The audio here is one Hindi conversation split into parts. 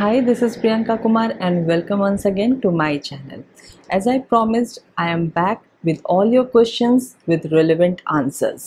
Hi, this is Priyanka Kumar and welcome once again to my channel. As I promised, I am back with all your questions with relevant answers.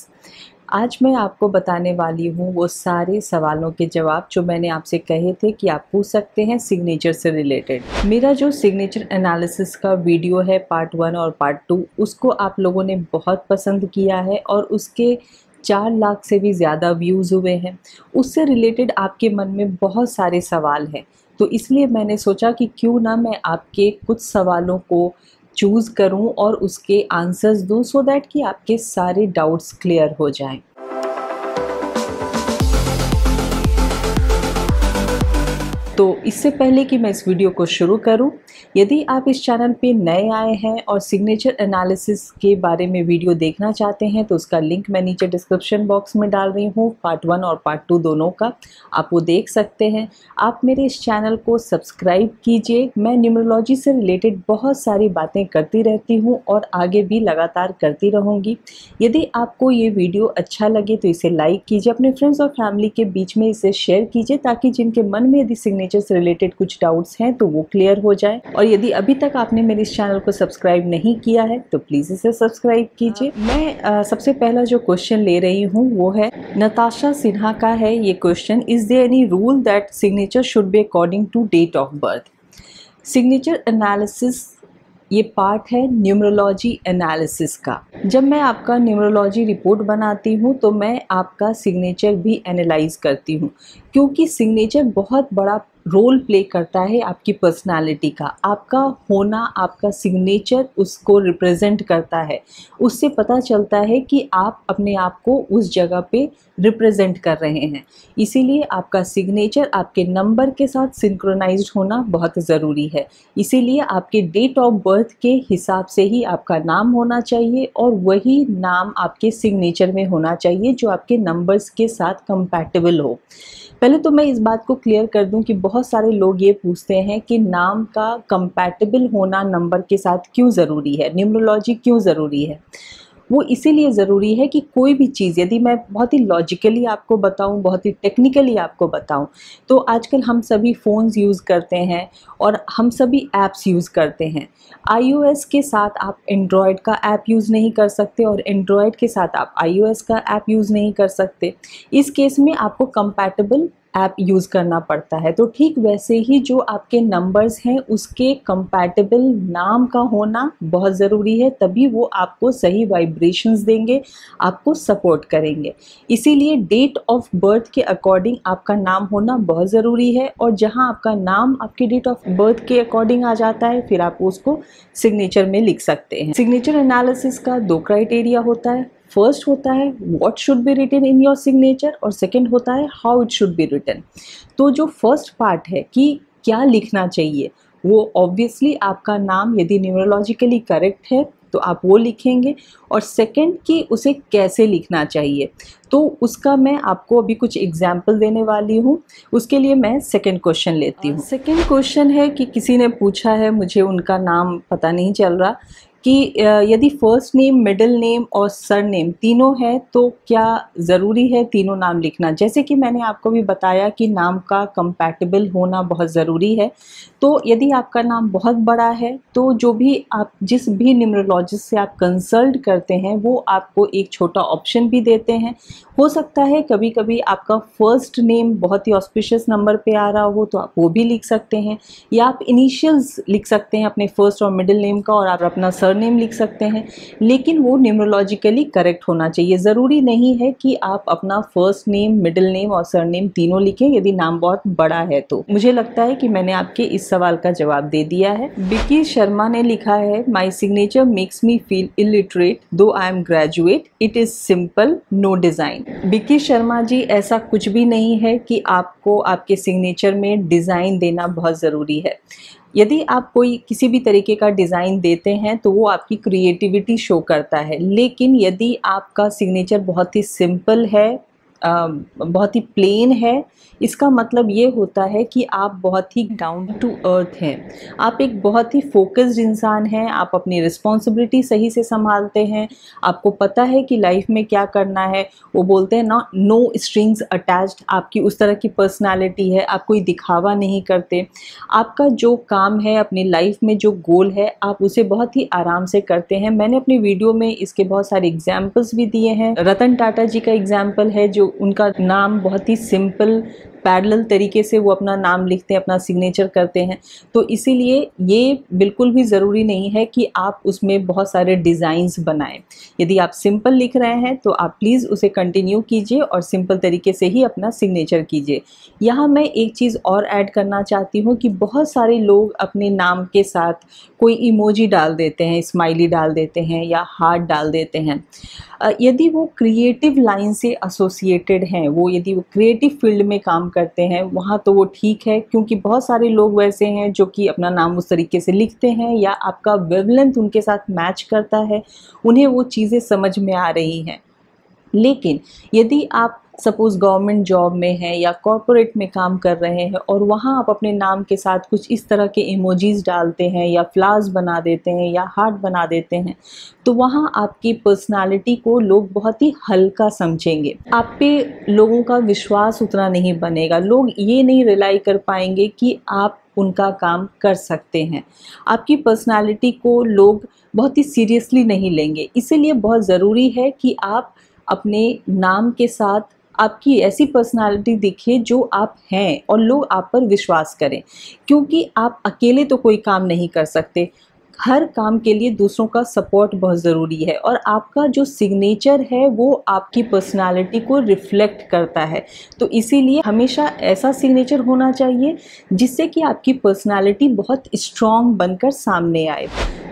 आज मैं आपको बताने वाली हूँ वो सारे सवालों के जवाब जो मैंने आपसे कहे थे कि आप पूछ सकते हैं सिग्नेचर से रिलेटेड। मेरा जो सिग्नेचर एनालिसिस का वीडियो है पार्ट 1 और पार्ट 2, उसको आप लोगों ने बहुत पसंद किया है और उसके 4 लाख से भी ज़्यादा व्यूज़ हुए हैं। उससे रिलेटेड आपके मन में बहुत सारे सवाल हैं, तो इसलिए मैंने सोचा कि क्यों ना मैं आपके कुछ सवालों को चूज़ करूं और उसके आंसर्स दूं सो दैट कि आपके सारे डाउट्स क्लियर हो जाएं। तो इससे पहले कि मैं इस वीडियो को शुरू करूं, यदि आप इस चैनल पे नए आए हैं और सिग्नेचर एनालिसिस के बारे में वीडियो देखना चाहते हैं तो उसका लिंक मैं नीचे डिस्क्रिप्शन बॉक्स में डाल रही हूं, पार्ट 1 और पार्ट 2 दोनों का, आप वो देख सकते हैं। आप मेरे इस चैनल को सब्सक्राइब कीजिए। मैं न्यूमरोलॉजी से रिलेटेड बहुत सारी बातें करती रहती हूँ और आगे भी लगातार करती रहूँगी। यदि आपको ये वीडियो अच्छा लगे तो इसे लाइक कीजिए, अपने फ्रेंड्स और फैमिली के बीच में इसे शेयर कीजिए ताकि जिनके मन में यदि सिग्नेचर से रिलेटेड कुछ डाउट्स हैं तो वो क्लियर हो जाए। और यदि अभी तक आपने मेरे इस चैनल को सब्सक्राइब नहीं किया है तो प्लीज़ इसे सब्सक्राइब कीजिए। मैं सबसे पहला जो क्वेश्चन ले रही हूँ वो है नताशा सिन्हा का है ये question. Is there any rule that signature should be according to date of birth? Signature analysis ये पार्ट है न्यूमरोलॉजी एनालिसिस का। जब मैं आपका न्यूमरोलॉजी रिपोर्ट बनाती हूँ तो मैं आपका सिग्नेचर भी एनालाइज करती हूँ, क्योंकि सिग्नेचर बहुत बड़ा रोल प्ले करता है आपकी पर्सनालिटी का। आपका होना, आपका सिग्नेचर उसको रिप्रेजेंट करता है। उससे पता चलता है कि आप अपने आप को उस जगह पे रिप्रेजेंट कर रहे हैं। इसीलिए आपका सिग्नेचर आपके नंबर के साथ सिंक्रोनाइज्ड होना बहुत ज़रूरी है। इसीलिए आपके डेट ऑफ बर्थ के हिसाब से ही आपका नाम होना चाहिए और वही नाम आपके सिग्नेचर में होना चाहिए जो आपके नंबर्स के साथ कंपैटिबल हो। पहले तो मैं इस बात को क्लियर कर दूं कि बहुत सारे लोग ये पूछते हैं कि नाम का कंपैटिबल होना नंबर के साथ क्यों ज़रूरी है, न्यूमरोलॉजी क्यों ज़रूरी है। वो इसीलिए ज़रूरी है कि कोई भी चीज़, यदि मैं बहुत ही लॉजिकली आपको बताऊं, बहुत ही टेक्निकली आपको बताऊं, तो आजकल हम सभी फ़ोन्स यूज़ करते हैं और हम सभी ऐप्स यूज़ करते हैं। iOS के साथ आप एंड्रॉयड का ऐप यूज़ नहीं कर सकते और एंड्रॉयड के साथ आप iOS का ऐप यूज़ नहीं कर सकते। इस केस में आपको कंपैटिबल ऐप यूज़ करना पड़ता है। तो ठीक वैसे ही जो आपके नंबर्स हैं उसके कंपैटिबल नाम का होना बहुत ज़रूरी है, तभी वो आपको सही वाइब्रेशंस देंगे, आपको सपोर्ट करेंगे। इसीलिए डेट ऑफ बर्थ के अकॉर्डिंग आपका नाम होना बहुत ज़रूरी है और जहां आपका नाम आपके डेट ऑफ बर्थ के अकॉर्डिंग आ जाता है फिर आप उसको सिग्नेचर में लिख सकते हैं। सिग्नेचर एनालिसिस का 2 क्राइटेरिया होता है। फर्स्ट होता है what should be written in your signature और सेकंड होता है how it should be written. तो जो फर्स्ट पार्ट है कि क्या लिखना चाहिए, वो ऑब्वियसली आपका नाम यदि न्यूमरोलॉजिकली करेक्ट है तो आप वो लिखेंगे, और सेकंड कि उसे कैसे लिखना चाहिए तो उसका मैं आपको अभी कुछ एग्जाम्पल देने वाली हूँ। उसके लिए मैं सेकंड क्वेश्चन लेती हूँ। सेकंड क्वेश्चन है कि किसी ने पूछा है, मुझे उनका नाम पता नहीं चल रहा, कि यदि फर्स्ट नेम, मिडिल नेम और सर नेम तीनों है तो क्या ज़रूरी है तीनों नाम लिखना। जैसे कि मैंने आपको भी बताया कि नाम का कंपैटिबल होना बहुत ज़रूरी है। तो यदि आपका नाम बहुत बड़ा है तो जो भी आप जिस भी न्यूमरोलॉजिस्ट से आप कंसल्ट करते हैं वो आपको एक छोटा ऑप्शन भी देते हैं। हो सकता है कभी कभी आपका फर्स्ट नेम बहुत ही ऑस्पिशियस नंबर पे आ रहा हो तो आप वो भी लिख सकते हैं, या आप इनिशियल्स लिख सकते हैं अपने फर्स्ट और मिडिल नेम का और आप अपना सरनेम लिख सकते हैं, लेकिन वो न्यूमरोलॉजिकली करेक्ट होना चाहिए। ज़रूरी नहीं है कि आप अपना फर्स्ट नेम, मिडिल नेम और सरनेम तीनों लिखें यदि नाम बहुत बड़ा है तो। मुझे लगता है कि मैंने आपके इस सवाल का जवाब दे दिया है। विकी शर्मा ने लिखा है, my signature makes me feel illiterate though I am graduate, it is simple no design. Vicky Sharma ji, ऐसा कुछ भी नहीं है कि आपको आपके सिग्नेचर में डिज़ाइन देना बहुत ज़रूरी है। यदि आप कोई किसी भी तरीके का डिज़ाइन देते हैं तो वो आपकी क्रिएटिविटी शो करता है, लेकिन यदि आपका सिग्नेचर बहुत ही सिंपल है, बहुत ही प्लेन है, इसका मतलब ये होता है कि आप बहुत ही डाउन टू अर्थ हैं, आप एक बहुत ही फोकस्ड इंसान हैं, आप अपनी रिस्पॉन्सिबिलिटी सही से संभालते हैं, आपको पता है कि लाइफ में क्या करना है। वो बोलते हैं ना, नो स्ट्रिंग्स अटैच्ड, आपकी उस तरह की पर्सनालिटी है, आप कोई दिखावा नहीं करते। आपका जो काम है, अपनी लाइफ में जो गोल है, आप उसे बहुत ही आराम से करते हैं। मैंने अपनी वीडियो में इसके बहुत सारे एग्जाम्पल्स भी दिए हैं। रतन टाटा जी का एग्जाम्पल है, जो उनका नाम बहुत ही सिंपल पैरेलल तरीके से वो अपना नाम लिखते हैं, अपना सिग्नेचर करते हैं। तो इसीलिए ये बिल्कुल भी ज़रूरी नहीं है कि आप उसमें बहुत सारे डिज़ाइंस बनाएं। यदि आप सिंपल लिख रहे हैं तो आप प्लीज़ उसे कंटिन्यू कीजिए और सिंपल तरीके से ही अपना सिग्नेचर कीजिए। यहाँ मैं एक चीज़ और ऐड करना चाहती हूँ कि बहुत सारे लोग अपने नाम के साथ कोई इमोजी डाल देते हैं, स्माइली डाल देते हैं या हार्ट डाल देते हैं। यदि वो क्रिएटिव लाइन से एसोसिएटेड हैं, वो यदि वो क्रिएटिव फील्ड में काम करते हैं, वहाँ तो वो ठीक है, क्योंकि बहुत सारे लोग वैसे हैं जो कि अपना नाम उस तरीके से लिखते हैं या आपका वेवलेंथ उनके साथ मैच करता है, उन्हें वो चीज़ें समझ में आ रही हैं। लेकिन यदि आप सपोज़ गवर्नमेंट जॉब में हैं या कॉर्पोरेट में काम कर रहे हैं और वहाँ आप अपने नाम के साथ कुछ इस तरह के इमोजीज़ डालते हैं या फ्लावर्स बना देते हैं या हार्ट बना देते हैं, तो वहाँ आपकी पर्सनालिटी को लोग बहुत ही हल्का समझेंगे। आप पे लोगों का विश्वास उतना नहीं बनेगा, लोग ये नहीं रिलाई कर पाएंगे कि आप उनका काम कर सकते हैं। आपकी पर्सनालिटी को लोग बहुत ही सीरियसली नहीं लेंगे। इसीलिए बहुत ज़रूरी है कि आप अपने नाम के साथ आपकी ऐसी पर्सनालिटी दिखे जो आप हैं और लोग आप पर विश्वास करें, क्योंकि आप अकेले तो कोई काम नहीं कर सकते। हर काम के लिए दूसरों का सपोर्ट बहुत ज़रूरी है और आपका जो सिग्नेचर है वो आपकी पर्सनालिटी को रिफ्लेक्ट करता है। तो इसीलिए हमेशा ऐसा सिग्नेचर होना चाहिए जिससे कि आपकी पर्सनालिटी बहुत स्ट्रॉन्ग बनकर सामने आए।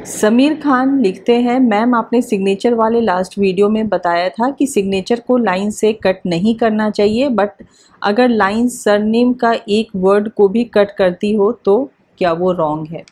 समीर खान लिखते हैं, मैम आपने सिग्नेचर वाले लास्ट वीडियो में बताया था कि सिग्नेचर को लाइन से कट नहीं करना चाहिए, बट अगर लाइन सरनेम का एक वर्ड को भी कट करती हो तो क्या वो रॉन्ग है?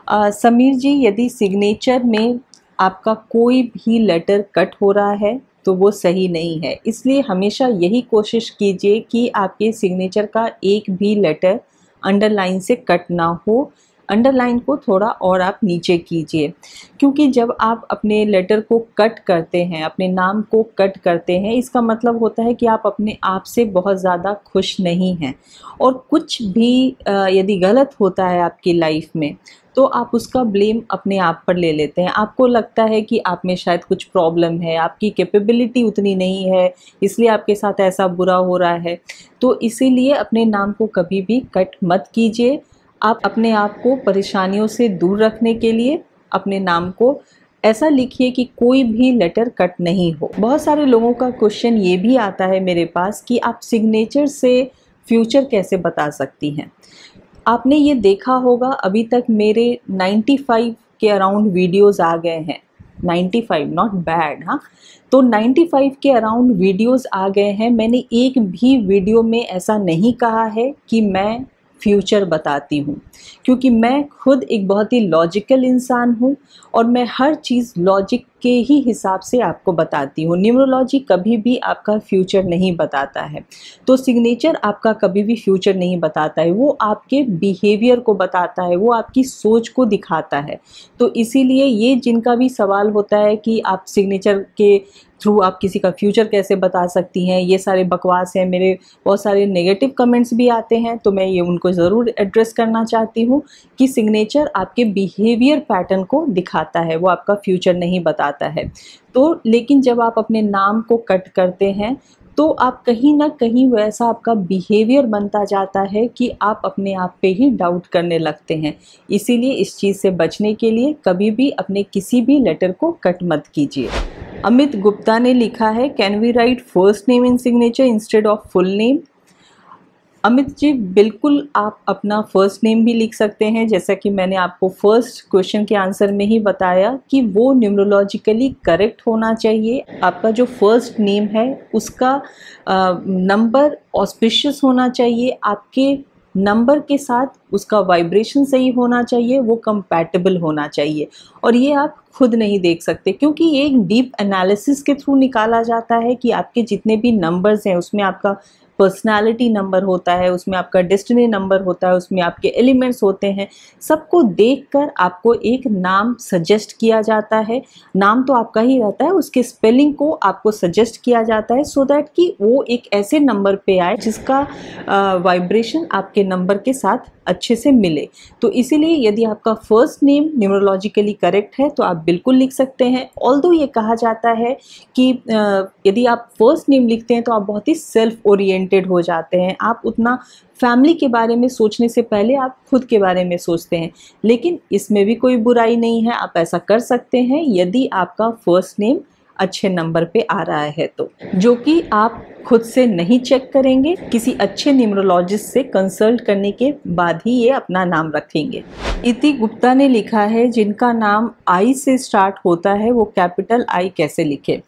समीर जी, यदि सिग्नेचर में आपका कोई भी लेटर कट हो रहा है तो वो सही नहीं है। इसलिए हमेशा यही कोशिश कीजिए कि आपके सिग्नेचर का एक भी लेटर अंडरलाइन से कट ना हो। अंडरलाइन को थोड़ा और आप नीचे कीजिए, क्योंकि जब आप अपने लेटर को कट करते हैं, अपने नाम को कट करते हैं, इसका मतलब होता है कि आप अपने आप से बहुत ज़्यादा खुश नहीं हैं और कुछ भी यदि गलत होता है आपकी लाइफ में तो आप उसका ब्लेम अपने आप पर ले लेते हैं। आपको लगता है कि आप में शायद कुछ प्रॉब्लम है, आपकी कैपेबिलिटी उतनी नहीं है, इसलिए आपके साथ ऐसा बुरा हो रहा है। तो इसीलिए अपने नाम को कभी भी कट मत कीजिए। आप अपने आप को परेशानियों से दूर रखने के लिए अपने नाम को ऐसा लिखिए कि कोई भी लेटर कट नहीं हो। बहुत सारे लोगों का क्वेश्चन ये भी आता है मेरे पास कि आप सिग्नेचर से फ्यूचर कैसे बता सकती हैं। आपने ये देखा होगा, अभी तक मेरे 95 के अराउंड वीडियोस आ गए हैं। 95 नॉट बैड, हाँ। तो 95 के अराउंड वीडियोस आ गए हैं। मैंने एक भी वीडियो में ऐसा नहीं कहा है कि मैं फ्यूचर बताती हूँ, क्योंकि मैं खुद एक बहुत ही लॉजिकल इंसान हूँ और मैं हर चीज़ लॉजिक के ही हिसाब से आपको बताती हूँ। न्यूमरोलॉजी कभी भी आपका फ्यूचर नहीं बताता है, तो सिग्नेचर आपका कभी भी फ्यूचर नहीं बताता है। वो आपके बिहेवियर को बताता है, वो आपकी सोच को दिखाता है। तो इसीलिए ये जिनका भी सवाल होता है कि आप सिग्नेचर के थ्रू आप किसी का फ्यूचर कैसे बता सकती हैं, ये सारे बकवास हैं। मेरे बहुत सारे नेगेटिव कमेंट्स भी आते हैं, तो मैं ये उनको ज़रूर एड्रेस करना चाहती हूँ कि सिग्नेचर आपके बिहेवियर पैटर्न को दिखाता है, वो आपका फ्यूचर नहीं बताता है। तो लेकिन जब आप अपने नाम को कट करते हैं तो आप कहीं ना कहीं वैसा आपका बिहेवियर बनता जाता है कि आप अपने आप पे ही डाउट करने लगते हैं। इसीलिए इस चीज़ से बचने के लिए कभी भी अपने किसी भी लेटर को कट मत कीजिए। अमित गुप्ता ने लिखा है, can we write first name in signature instead of full name? Amit ji, बिल्कुल आप अपना फर्स्ट नेम भी लिख सकते हैं, जैसा कि मैंने आपको फर्स्ट क्वेश्चन के आंसर में ही बताया कि वो न्यूमरोलॉजिकली करेक्ट होना चाहिए। आपका जो फर्स्ट नेम है उसका नंबर ऑस्पिशियस होना चाहिए, आपके नंबर के साथ उसका वाइब्रेशन सही होना चाहिए, वो कंपैटिबल होना चाहिए। और ये आप खुद नहीं देख सकते, क्योंकि ये एक डीप एनालिसिस के थ्रू निकाला जाता है कि आपके जितने भी नंबर्स हैं उसमें आपका पर्सनालिटी नंबर होता है, उसमें आपका डेस्टिनी नंबर होता है, उसमें आपके एलिमेंट्स होते हैं। सबको देखकर आपको एक नाम सजेस्ट किया जाता है। नाम तो आपका ही रहता है, उसके स्पेलिंग को आपको सजेस्ट किया जाता है सो दैट कि वो एक ऐसे नंबर पे आए जिसका वाइब्रेशन आपके नंबर के साथ अच्छे से मिले। तो इसीलिए यदि आपका फर्स्ट नेम न्यूमरोलॉजिकली करेक्ट है तो आप बिल्कुल लिख सकते हैं। ऑल्दो ये कहा जाता है कि यदि आप फर्स्ट नेम लिखते हैं तो आप बहुत ही सेल्फ ओरिएंटेड हो जाते हैं। आप उतना फैमिली के बारे में सोचने से पहले आप खुद के बारे में सोचते हैं, लेकिन इसमें भी कोई बुराई नहीं है, आप ऐसा कर सकते हैं यदि आपका फर्स्ट नेम अच्छे नंबर पे आ रहा है तो, जो कि आप खुद से नहीं चेक करेंगे, किसी अच्छे न्यूमरोलॉजिस्ट से कंसल्ट करने के बाद ही ये अपना नाम रखेंगे। इति गुप्ता ने लिखा है, जिनका नाम आई से स्टार्ट होता है वो कैपिटल आई कैसे लिखे।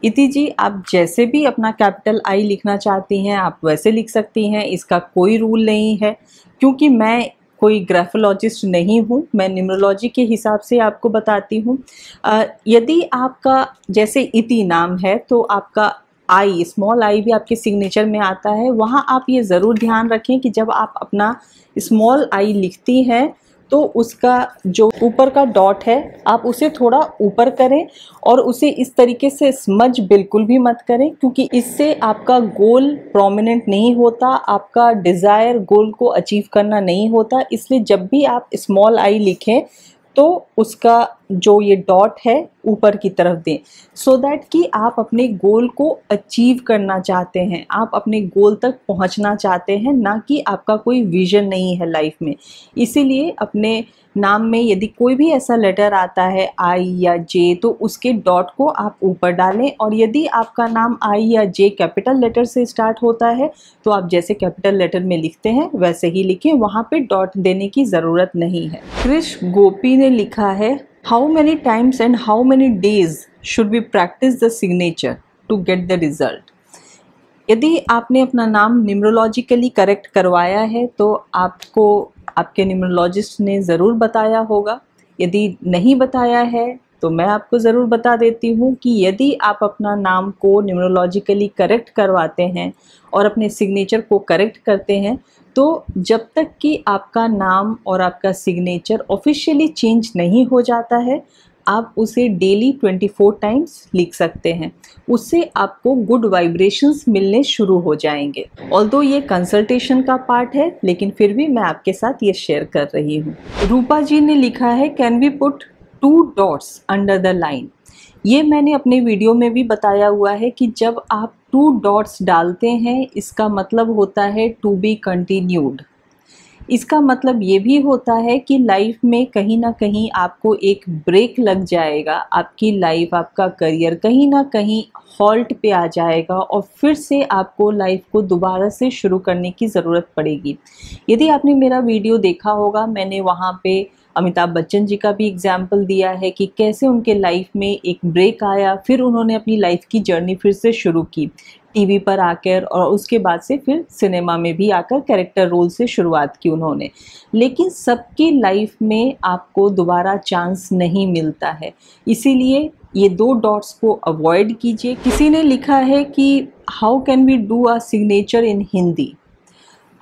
इति जी, आप जैसे भी अपना कैपिटल आई लिखना चाहती हैं आप वैसे लिख सकती हैं, इसका कोई रूल नहीं है। क्योंकि मैं कोई ग्राफोलॉजिस्ट नहीं हूँ, मैं न्यूमरोलॉजी के हिसाब से आपको बताती हूँ। यदि आपका जैसे इति नाम है तो आपका आई, स्मॉल आई भी आपके सिग्नेचर में आता है। वहाँ आप ये ज़रूर ध्यान रखें कि जब आप अपना स्मॉल आई लिखती हैं तो उसका जो ऊपर का डॉट है आप उसे थोड़ा ऊपर करें और उसे इस तरीके से स्मज बिल्कुल भी मत करें, क्योंकि इससे आपका गोल प्रोमिनेंट नहीं होता, आपका डिज़ायर गोल को अचीव करना नहीं होता। इसलिए जब भी आप स्मॉल आई लिखें तो उसका जो ये डॉट है ऊपर की तरफ दें, सो दैट कि आप अपने गोल को अचीव करना चाहते हैं, आप अपने गोल तक पहुंचना चाहते हैं, ना कि आपका कोई विजन नहीं है लाइफ में। इसीलिए अपने नाम में यदि कोई भी ऐसा लेटर आता है आई या जे तो उसके डॉट को आप ऊपर डालें, और यदि आपका नाम आई या जे कैपिटल लेटर से स्टार्ट होता है तो आप जैसे कैपिटल लेटर में लिखते हैं वैसे ही लिखें, वहाँ पे डॉट देने की ज़रूरत नहीं है। कृष गोपी ने लिखा है, how many times and how many days should be practice the signature to get the result. यदि आपने अपना नाम न्यूमरोलॉजिकली करेक्ट करवाया है तो आपको आपके न्यूमरोलॉजिस्ट ने ज़रूर बताया होगा। यदि नहीं बताया है तो मैं आपको ज़रूर बता देती हूँ कि यदि आप अपना नाम को न्यूमरोलॉजिकली करेक्ट करवाते हैं और अपने सिग्नेचर को करेक्ट करते हैं तो जब तक कि आपका नाम और आपका सिग्नेचर ऑफिशियली चेंज नहीं हो जाता है आप उसे डेली 24 टाइम्स लिख सकते हैं। उससे आपको गुड वाइब्रेशंस मिलने शुरू हो जाएंगे। ऑल्दो ये कंसल्टेशन का पार्ट है, लेकिन फिर भी मैं आपके साथ ये शेयर कर रही हूँ। रूपा जी ने लिखा है, can we put 2 dots under the line. ये मैंने अपने वीडियो में भी बताया हुआ है कि जब आप 2 डॉट्स डालते हैं इसका मतलब होता है टू बी कंटिन्यूड। इसका मतलब ये भी होता है कि लाइफ में कहीं ना कहीं आपको एक ब्रेक लग जाएगा, आपकी लाइफ, आपका करियर कहीं ना कहीं हॉल्ट पे आ जाएगा और फिर से आपको लाइफ को दोबारा से शुरू करने की ज़रूरत पड़ेगी। यदि आपने मेरा वीडियो देखा होगा, मैंने वहाँ पे अमिताभ बच्चन जी का भी एग्जाम्पल दिया है कि कैसे उनके लाइफ में एक ब्रेक आया, फिर उन्होंने अपनी लाइफ की जर्नी फिर से शुरू की टीवी पर आकर, और उसके बाद से फिर सिनेमा में भी आकर कैरेक्टर रोल से शुरुआत की उन्होंने। लेकिन सबकी लाइफ में आपको दोबारा चांस नहीं मिलता है, इसीलिए ये 2 डॉट्स को अवॉइड कीजिए। किसी ने लिखा है कि how can we do a signature in Hindi.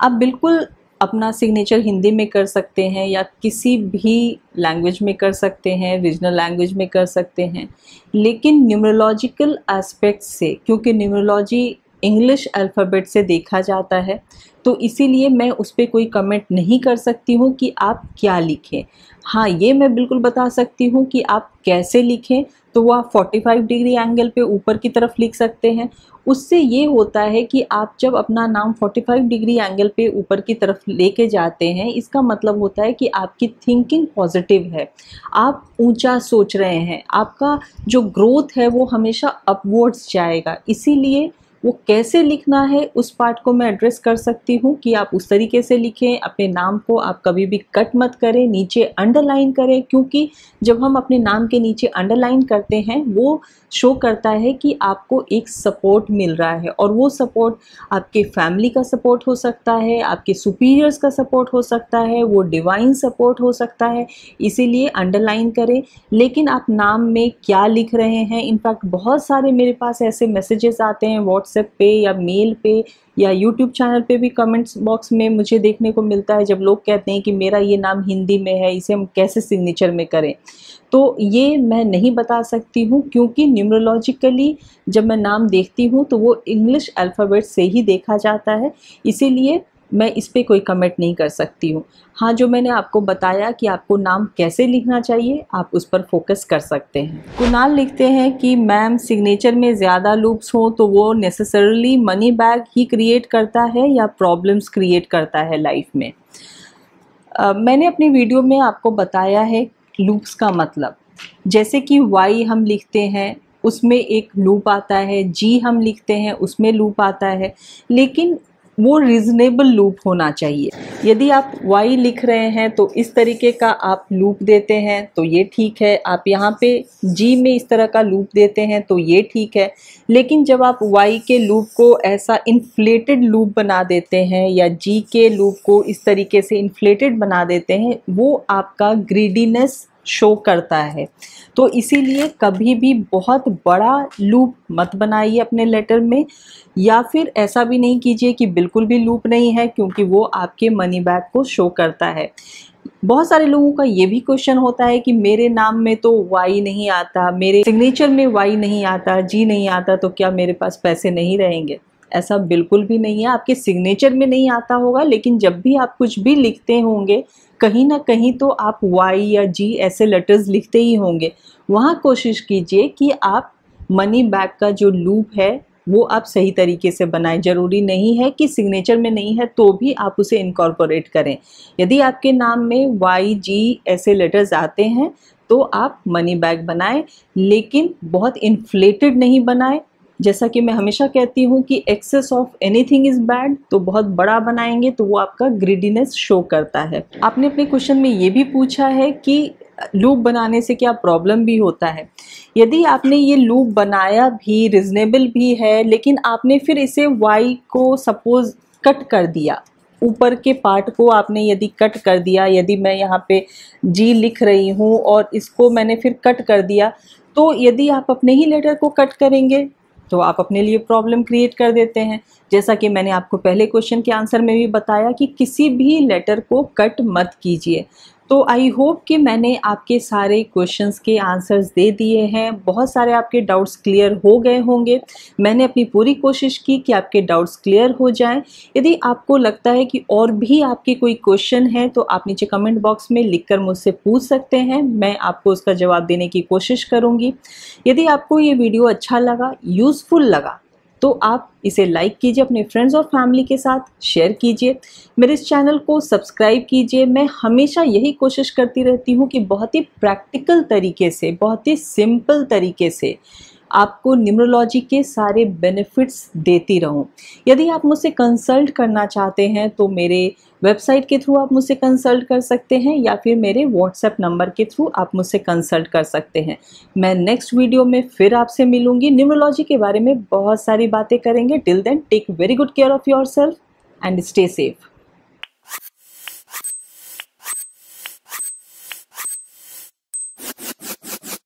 आप बिल्कुल अपना सिग्नेचर हिंदी में कर सकते हैं या किसी भी लैंग्वेज में कर सकते हैं, रीजनल लैंग्वेज में कर सकते हैं, लेकिन न्यूमरोलॉजिकल एस्पेक्ट से, क्योंकि न्यूमरोलॉजी इंग्लिश अल्फ़ाबेट से देखा जाता है तो इसीलिए मैं उस पर कोई कमेंट नहीं कर सकती हूँ कि आप क्या लिखें। हाँ, ये मैं बिल्कुल बता सकती हूँ कि आप कैसे लिखें। तो वो आप 45 डिग्री एंगल पे ऊपर की तरफ लिख सकते हैं। उससे ये होता है कि आप जब अपना नाम 45 डिग्री एंगल पे ऊपर की तरफ लेके जाते हैं, इसका मतलब होता है कि आपकी थिंकिंग पॉजिटिव है, आप ऊंचा सोच रहे हैं, आपका जो ग्रोथ है वो हमेशा अपवर्ड्स जाएगा। इसीलिए वो कैसे लिखना है उस पार्ट को मैं एड्रेस कर सकती हूँ कि आप उस तरीके से लिखें। अपने नाम को आप कभी भी कट मत करें, नीचे अंडरलाइन करें, क्योंकि जब हम अपने नाम के नीचे अंडरलाइन करते हैं वो शो करता है कि आपको एक सपोर्ट मिल रहा है, और वो सपोर्ट आपके फैमिली का सपोर्ट हो सकता है, आपके सुपीरियर्स का सपोर्ट हो सकता है, वो डिवाइन सपोर्ट हो सकता है, इसीलिए अंडरलाइन करें। लेकिन आप नाम में क्या लिख रहे हैं, इनफैक्ट बहुत सारे मेरे पास ऐसे मैसेजेस आते हैं व्हाट्सएप पे या मेल पे या यूट्यूब चैनल पे भी कमेंट्स बॉक्स में मुझे देखने को मिलता है, जब लोग कहते हैं कि मेरा ये नाम हिंदी में है, इसे हम कैसे सिग्नेचर में करें। तो ये मैं नहीं बता सकती हूँ, क्योंकि न्यूमरोलॉजिकली जब मैं नाम देखती हूँ तो वो इंग्लिश अल्फ़ाबेट से ही देखा जाता है, इसीलिए मैं इस पे कोई कमेंट नहीं कर सकती हूँ। हाँ, जो मैंने आपको बताया कि आपको नाम कैसे लिखना चाहिए, आप उस पर फोकस कर सकते हैं। कुणाल लिखते हैं कि मैम सिग्नेचर में ज़्यादा लूप्स हो तो वो नेसेसरली मनी बैग ही क्रिएट करता है या प्रॉब्लम्स क्रिएट करता है लाइफ में। मैंने अपनी वीडियो में आपको बताया है लूप्स का मतलब। जैसे कि वाई हम लिखते हैं उसमें एक लूप आता है, जी हम लिखते हैं उसमें लूप आता है, लेकिन वो रीज़नेबल लूप होना चाहिए। यदि आप वाई लिख रहे हैं तो इस तरीके का आप लूप देते हैं तो ये ठीक है, आप यहाँ पे जी में इस तरह का लूप देते हैं तो ये ठीक है। लेकिन जब आप वाई के लूप को ऐसा इन्फ्लेटेड लूप बना देते हैं या जी के लूप को इस तरीके से इन्फ्लेटेड बना देते हैं, वो आपका ग्रीडीनेस शो करता है। तो इसीलिए कभी भी बहुत बड़ा लूप मत बनाइए अपने लेटर में, या फिर ऐसा भी नहीं कीजिए कि बिल्कुल भी लूप नहीं है, क्योंकि वो आपके मनी बैग को शो करता है। बहुत सारे लोगों का ये भी क्वेश्चन होता है कि मेरे नाम में तो वाई नहीं आता, मेरे सिग्नेचर में वाई नहीं आता, जी नहीं आता, तो क्या मेरे पास पैसे नहीं रहेंगे? ऐसा बिल्कुल भी नहीं है। आपके सिग्नेचर में नहीं आता होगा, लेकिन जब भी आप कुछ भी लिखते होंगे कहीं ना कहीं तो आप वाई या जी ऐसे लेटर्स लिखते ही होंगे। वहाँ कोशिश कीजिए कि आप मनी बैग का जो लूप है वो आप सही तरीके से बनाएं। ज़रूरी नहीं है कि सिग्नेचर में नहीं है तो भी आप उसे इनकॉर्पोरेट करें। यदि आपके नाम में वाई जी ऐसे लेटर्स आते हैं तो आप मनी बैग बनाएं, लेकिन बहुत इन्फ्लेटेड नहीं बनाएं। जैसा कि मैं हमेशा कहती हूँ कि excess of anything is bad, तो बहुत बड़ा बनाएंगे तो वो आपका ग्रीडीनेस शो करता है। आपने अपने क्वेश्चन में ये भी पूछा है कि लूप बनाने से क्या प्रॉब्लम भी होता है। यदि आपने ये लूप बनाया भी, रीजनेबल भी है, लेकिन आपने फिर इसे वाई को सपोज कट कर दिया, ऊपर के पार्ट को आपने यदि कट कर दिया, यदि मैं यहाँ पे जी लिख रही हूँ और इसको मैंने फिर कट कर दिया, तो यदि आप अपने ही लेटर को कट करेंगे तो आप अपने लिए प्रॉब्लम क्रिएट कर देते हैं। जैसा कि मैंने आपको पहले क्वेश्चन के आंसर में भी बताया कि किसी भी लेटर को कट मत कीजिए। तो आई होप कि मैंने आपके सारे क्वेश्चंस के आंसर्स दे दिए हैं। बहुत सारे आपके डाउट्स क्लियर हो गए होंगे। मैंने अपनी पूरी कोशिश की कि आपके डाउट्स क्लियर हो जाएं। यदि आपको लगता है कि और भी आपके कोई क्वेश्चन है तो आप नीचे कमेंट बॉक्स में लिखकर मुझसे पूछ सकते हैं, मैं आपको उसका जवाब देने की कोशिश करूँगी। यदि आपको ये वीडियो अच्छा लगा, यूज़फुल लगा, तो आप इसे लाइक कीजिए, अपने फ्रेंड्स और फैमिली के साथ शेयर कीजिए, मेरे इस चैनल को सब्सक्राइब कीजिए। मैं हमेशा यही कोशिश करती रहती हूँ कि बहुत ही प्रैक्टिकल तरीके से, बहुत ही सिंपल तरीके से आपको न्यूमरोलॉजी के सारे बेनिफिट्स देती रहूं। यदि आप मुझसे कंसल्ट करना चाहते हैं तो मेरे वेबसाइट के थ्रू आप मुझसे कंसल्ट कर सकते हैं, या फिर मेरे व्हाट्सएप नंबर के थ्रू आप मुझसे कंसल्ट कर सकते हैं। मैं नेक्स्ट वीडियो में फिर आपसे मिलूंगी। न्यूमरोलॉजी के बारे में बहुत सारी बातें करेंगे। Till then take very good care of yourself and stay safe.